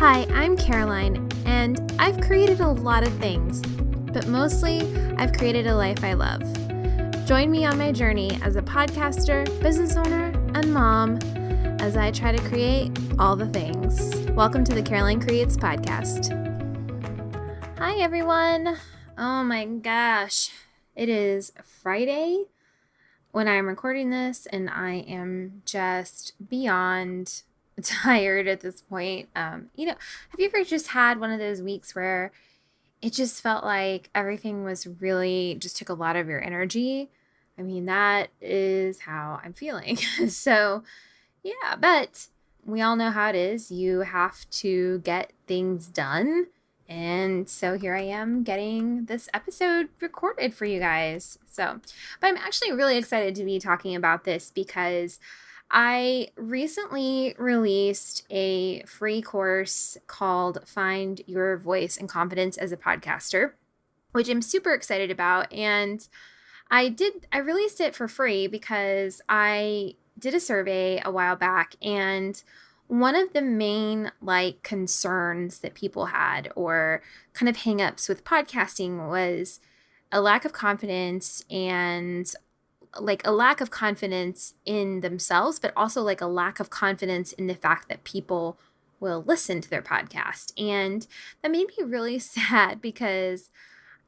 Hi, I'm Caroline, and I've created a lot of things, but mostly I've created a life I love. Join me on my journey as a podcaster, business owner, and mom as I try to create all the things. Welcome to the Caroline Creates podcast. Hi, everyone. Oh my gosh. It is Friday when I'm recording this, and I am just beyond tired at this point. Have you ever just had one of those weeks where it just felt like everything was really just took a lot of your energy? I mean, that is how I'm feeling. So, yeah, but we all know how it is. You have to get things done. And so here I am getting this episode recorded for you guys. But I'm actually really excited to be talking about this because I recently released a free course called Find Your Voice and Confidence as a Podcaster, which I'm super excited about. And I released it for free because I did a survey a while back, and one of the main concerns that people had or kind of hangups with podcasting was a lack of confidence and a lack of confidence in themselves, but also a lack of confidence in the fact that people will listen to their podcast. And that made me really sad because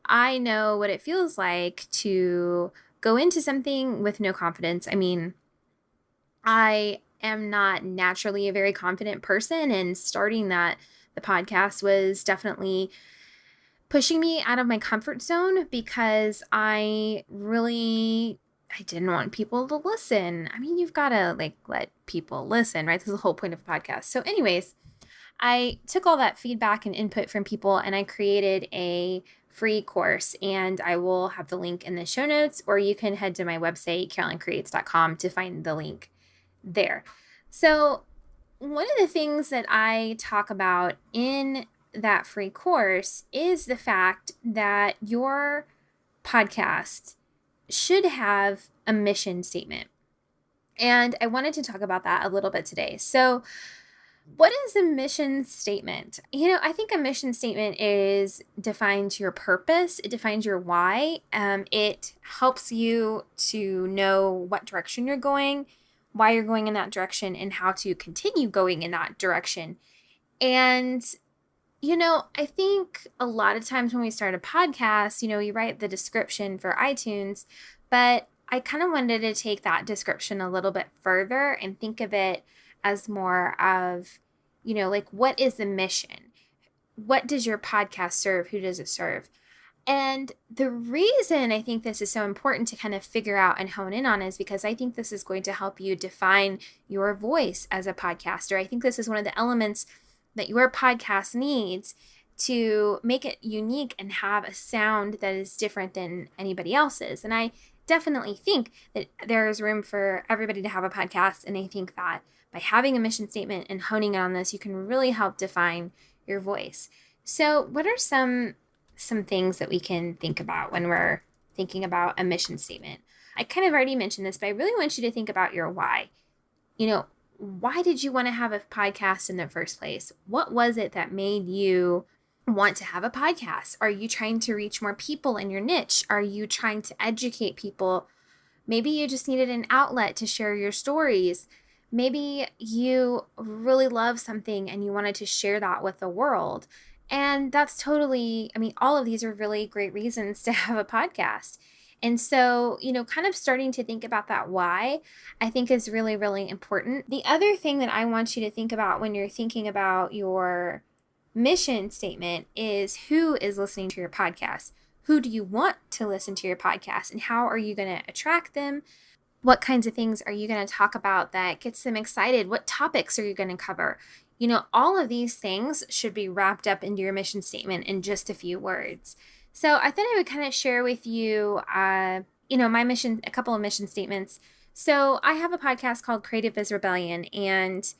I know what it feels like to go into something with no confidence. I mean, I am not naturally a very confident person, and starting the podcast was definitely pushing me out of my comfort zone because I didn't want people to listen. I mean, you've got to let people listen, right? This is the whole point of a podcast. So anyways, I took all that feedback and input from people, and I created a free course, and I will have the link in the show notes, or you can head to my website, carolinecreates.com, to find the link there. So one of the things that I talk about in that free course is the fact that your podcast should have a mission statement. And I wanted to talk about that a little bit today. So what is a mission statement? I think a mission statement defines your purpose. It defines your why. It helps you to know what direction you're going, why you're going in that direction, and how to continue going in that direction. And, I think a lot of times when we start a podcast, you write the description for iTunes, but I kind of wanted to take that description a little bit further and think of it as more of, what is the mission? What does your podcast serve? Who does it serve? And the reason I think this is so important to kind of figure out and hone in on is because I think this is going to help you define your voice as a podcaster. I think this is one of the elements that your podcast needs to make it unique and have a sound that is different than anybody else's. And I definitely think that there is room for everybody to have a podcast. And I think that by having a mission statement and honing in on this, you can really help define your voice. So what are some things that we can think about when we're thinking about a mission statement? I kind of already mentioned this, but I really want you to think about your why. Why did you want to have a podcast in the first place? What was it that made you want to have a podcast? Are you trying to reach more people in your niche? Are you trying to educate people? Maybe you just needed an outlet to share your stories. Maybe you really love something and you wanted to share that with the world. And that's totally, all of these are really great reasons to have a podcast. And so, kind of starting to think about that why, I think is really, really important. The other thing that I want you to think about when you're thinking about your mission statement is who is listening to your podcast. Who do you want to listen to your podcast, and how are you going to attract them? What kinds of things are you going to talk about that gets them excited? What topics are you going to cover? All of these things should be wrapped up into your mission statement in just a few words. So I thought I would kind of share with you, my mission, a couple of mission statements. So I have a podcast called Creative is Rebellion, and,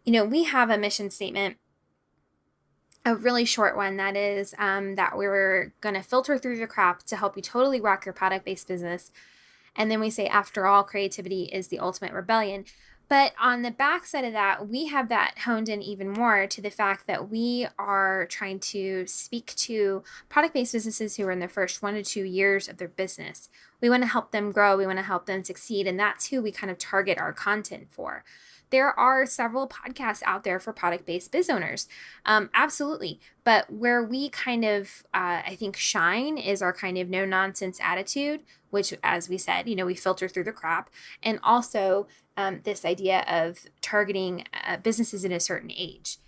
we have a mission statement, a really short one that is that we're going to filter through the crap to help you totally rock your product-based business. And then we say, after all, creativity is the ultimate rebellion. But on the backside of that, we have that honed in even more to the fact that we are trying to speak to product-based businesses who are in the first 1 to 2 years of their business. We want to help them grow. We want to help them succeed. And that's who we kind of target our content for. There are several podcasts out there for product-based biz owners. Absolutely. But where we kind of, I think, shine is our kind of no-nonsense attitude, which, as we said, we filter through the crap. And also this idea of targeting businesses in a certain age.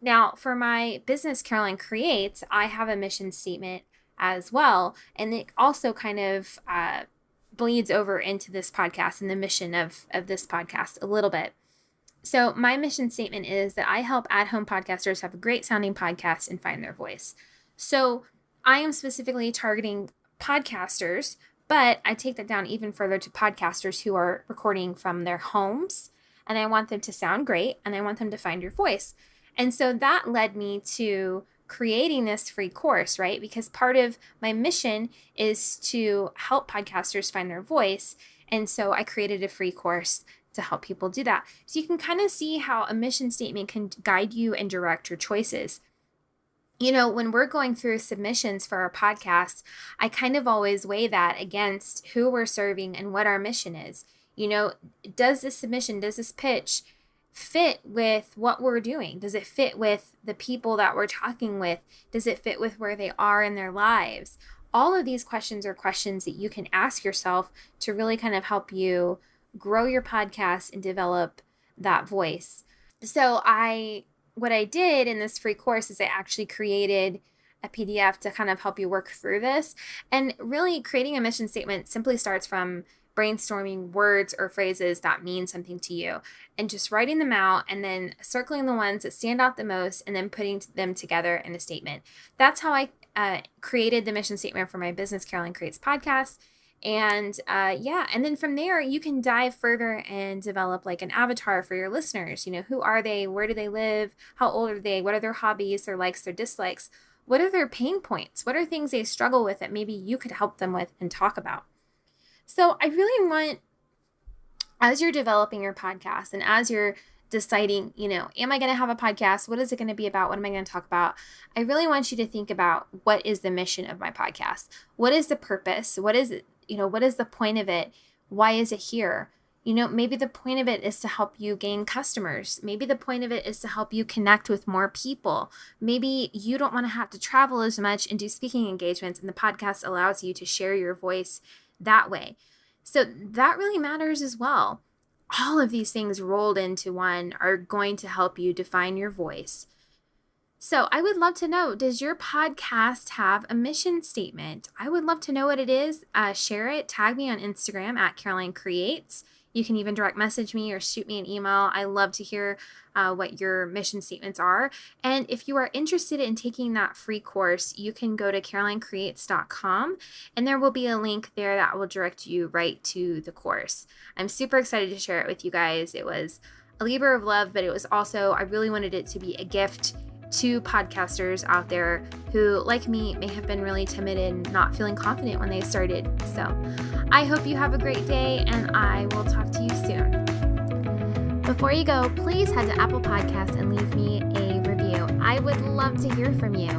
Now, for my business, Caroline Creates, I have a mission statement as well. And it also kind of bleeds over into this podcast and the mission of this podcast a little bit. So my mission statement is that I help at-home podcasters have a great sounding podcast and find their voice. So I am specifically targeting podcasters, but I take that down even further to podcasters who are recording from their homes, and I want them to sound great, and I want them to find your voice. And so that led me to creating this free course, right? Because part of my mission is to help podcasters find their voice. And so I created a free course to help people do that. So you can kind of see how a mission statement can guide you and direct your choices. When we're going through submissions for our podcast, I kind of always weigh that against who we're serving and what our mission is. Does this submission, does this pitch fit with what we're doing? Does it fit with the people that we're talking with? Does it fit with where they are in their lives? All of these questions are questions that you can ask yourself to really kind of help you grow your podcast and develop that voice. So what I did in this free course is I actually created a PDF to kind of help you work through this. And really creating a mission statement simply starts from brainstorming words or phrases that mean something to you and just writing them out and then circling the ones that stand out the most and then putting them together in a statement. That's how I created the mission statement for my business, Caroline Creates podcast. And and then from there, you can dive further and develop like an avatar for your listeners. Who are they? Where do they live? How old are they? What are their hobbies, their likes, their dislikes? What are their pain points? What are things they struggle with that maybe you could help them with and talk about? So I really want, as you're developing your podcast and as you're deciding, am I going to have a podcast? What is it going to be about? What am I going to talk about? I really want you to think about, what is the mission of my podcast? What is the purpose? What is it? What is the point of it? Why is it here? Maybe the point of it is to help you gain customers. Maybe the point of it is to help you connect with more people. Maybe you don't want to have to travel as much and do speaking engagements, and the podcast allows you to share your voice that way. So that really matters as well. All of these things rolled into one are going to help you define your voice. So I would love to know, does your podcast have a mission statement? I would love to know what it is. Share it. Tag me on Instagram at Caroline Creates. You can even direct message me or shoot me an email. I love to hear what your mission statements are. And if you are interested in taking that free course, you can go to carolinecreates.com and there will be a link there that will direct you right to the course. I'm super excited to share it with you guys. It was a labor of love, but it was also, I really wanted it to be a gift to podcasters out there who, like me, may have been really timid and not feeling confident when they started. So I hope you have a great day, and I will talk to you soon. Before you go, please head to Apple Podcasts and leave me a review. I would love to hear from you.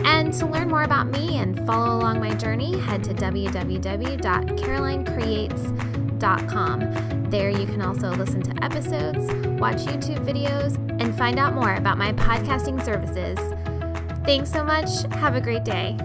And to learn more about me and follow along my journey, head to www.carolinecreates.com. There you can also listen to episodes, watch YouTube videos, and find out more about my podcasting services. Thanks so much. Have a great day.